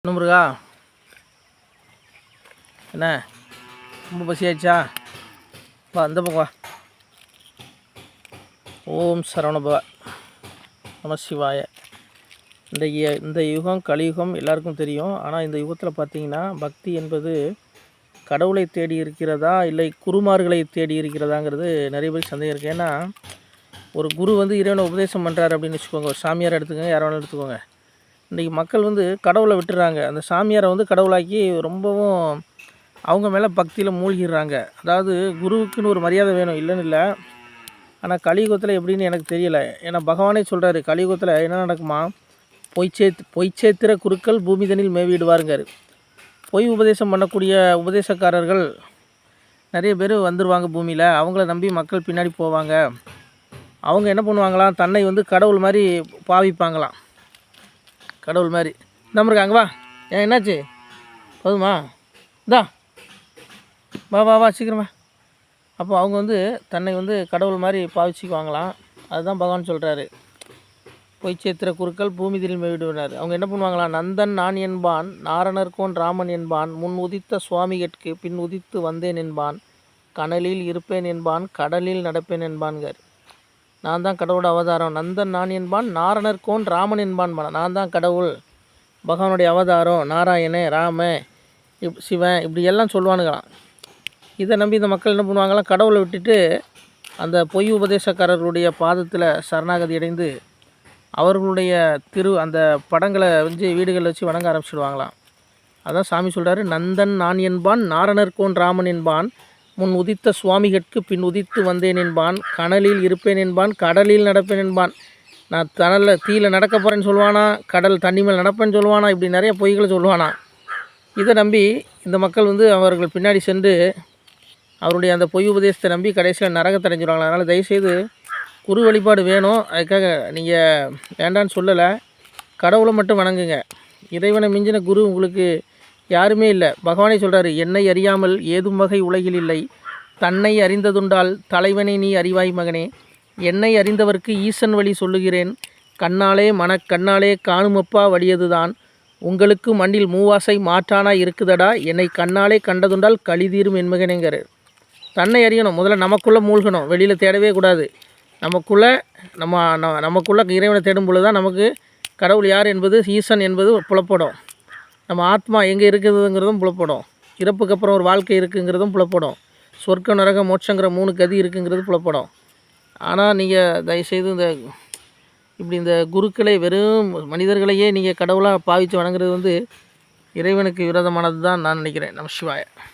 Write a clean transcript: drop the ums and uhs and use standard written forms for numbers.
முருகா, என்ன ரொம்ப பசி ஆயிடுச்சா? வா அந்த பக்கம் வா. ஓம் சரவணபவ நம சிவாய. இந்த யுகம் கலியுகம் எல்லாருக்கும் தெரியும். ஆனால் இந்த யுகத்தில் பார்த்தீங்கன்னா பக்தி என்பது கடவுளை தேடி இருக்கிறதா இல்லை குருமார்களை தேடி இருக்கிறதாங்கிறது நிறைய பேர் சந்தேகம் இருக்குது. ஏன்னா ஒரு குரு இறைவனை உபதேசம் பண்ணுறாரு அப்படின்னு வச்சுக்கோங்க, ஒரு சாமியார் எடுத்துக்கோங்க, யாரை வேணாலும் எடுத்துக்கோங்க. இன்றைக்கி மக்கள் கடவுளை விட்டுறாங்க, அந்த சாமியாரை கடவுளாக்கி ரொம்பவும் அவங்க மேலே பக்தியில் மூழ்கிடுறாங்க. அதாவது குருவுக்குன்னு ஒரு மரியாதை வேணும், இல்லைன்னு இல்லை. ஆனால் கலியுகத்தில் எப்படின்னு எனக்கு தெரியலை. ஏன்னா பகவானே சொல்கிறாரு, கலியுகத்தில் என்ன நடக்குமா, பொய்ச்சேத்திர குருக்கள் பூமிதனில் மேவிடுவாருங்காரு. பொய் உபதேசம் பண்ணக்கூடிய உபதேசக்காரர்கள் நிறைய பேர் வந்துடுவாங்க பூமியில். அவங்கள நம்பி மக்கள் பின்னாடி போவாங்க. அவங்க என்ன பண்ணுவாங்களாம், தன்னை கடவுள் மாதிரி பாவிப்பாங்களாம். கடவுள் மாதிரி நம்ம இருக்காங்க. வா, ஏன் என்னாச்சு, போதுமா? இந்தா வா வா வா சீக்கிரமா. அப்போ அவங்க தன்னை கடவுள் மாதிரி பாவிச்சுக்குவாங்களாம். அதுதான் பகவான் சொல்கிறாரு, பொய்ச்சேத்திர குருக்கள் பூமிதில் மேவிடுவார். அவங்க என்ன பண்ணுவாங்களாம், நந்தன் நான் என்பான், நாரணர்கோன் ராமன் என்பான், முன் உதித்த சுவாமிகட்கு பின் உதித்து வந்தேன் என்பான், கனலில் இருப்பேன் என்பான், கடலில் நடப்பேன் என்பான்கார். நான் தான் கடவுளோட அவதாரம். நந்தன் நான் என்பான், நாரணர்கோன் ராமன் என்பான். நான் தான் கடவுள், பகவானுடைய அவதாரம், நாராயண ராம சிவன் இப்படி எல்லாம் சொல்லுவானுங்களாம். இதை நம்பி இந்த மக்கள் என்ன பண்ணுவாங்களாம், கடவுளை விட்டுட்டு அந்த பொய் உபதேசக்காரர்களுடைய பாதத்தில் சரணாகதி அடைந்து அவர்களுடைய அந்த படங்களை வீடுகளில் வச்சு வணங்க ஆரம்பிச்சிடுவாங்களாம். அதான் சாமி சொல்கிறாரு, நந்தன் நான் என்பான், நாரணர்கோன் ராமன் என்பான், முன் உதித்த சுவாமிகட்கு பின் உதித்து வந்தேன் என்பான், கனலில் இருப்பேன் என்பான், கடலில் நடப்பேன் என்பான். நான் தீயில நடக்க போகிறேன்னு சொல்லுவானா, கடல் தண்ணி மேல் நடப்பேன்னு சொல்லுவானா, இப்படி நிறைய பொய்களை சொல்லுவானா. இதை நம்பி இந்த மக்கள் அவர்கள் பின்னாடி சென்று அவருடைய அந்த பொய் உபதேசத்தை நம்பி கடைசியில் நரகத்தை அடைஞ்சிடுவாங்களா. அதனால் தயவுசெய்து குரு வழிபாடு வேணும், அதுக்காக நீங்கள் வேண்டான்னு சொல்லலை, கடவுளை மட்டும் வணங்குங்க. இறைவனை மிஞ்சின குரு உங்களுக்கு யாருமே இல்லை. பகவானே சொல்கிறாரு, என்னை அறியாமல் ஏதும் வகை உலகில் இல்லை, தன்னை அறிந்ததுண்டால் தலைவனை நீ அறிவாய் மகனே, என்னை அறிந்தவர்க்கு ஈசன் வழி சொல்லுகிறேன், கண்ணாலே கண்ணாலே காணுமப்பா வழியதுதான், உங்களுக்கு மண்ணில் மூவாசை மாற்றானா இருக்குதடா, என்னை கண்ணாலே கண்டதுண்டால் கழிதீரும் என் மகனேங்கிறார். தன்னை அறியணும், முதல்ல நமக்குள்ளே மூழ்கணும், வெளியில் தேடவே கூடாது. நமக்குள்ளே இறைவனை தேடும் பொழுது தான் நமக்கு கடவுள் யார் என்பது, ஈசன் என்பது புலப்படும். நம்ம ஆத்மா எங்கே இருக்குதுங்கிறதும் புலப்படும். இறப்புக்கு அப்புறம் ஒரு வாழ்க்கை இருக்குங்கிறதும் புலப்படும். சொர்க்க நரக மோட்சங்கிற 3 கதி இருக்குங்கிறது புலப்படும். ஆனால் நீங்கள் தயவுசெய்து இந்த குருக்களை, வெறும் மனிதர்களையே நீங்கள் கடவுளாக பாவித்து வணங்குறது இறைவனுக்கு விரோதமானது தான் நான் நினைக்கிறேன். நம சிவாய.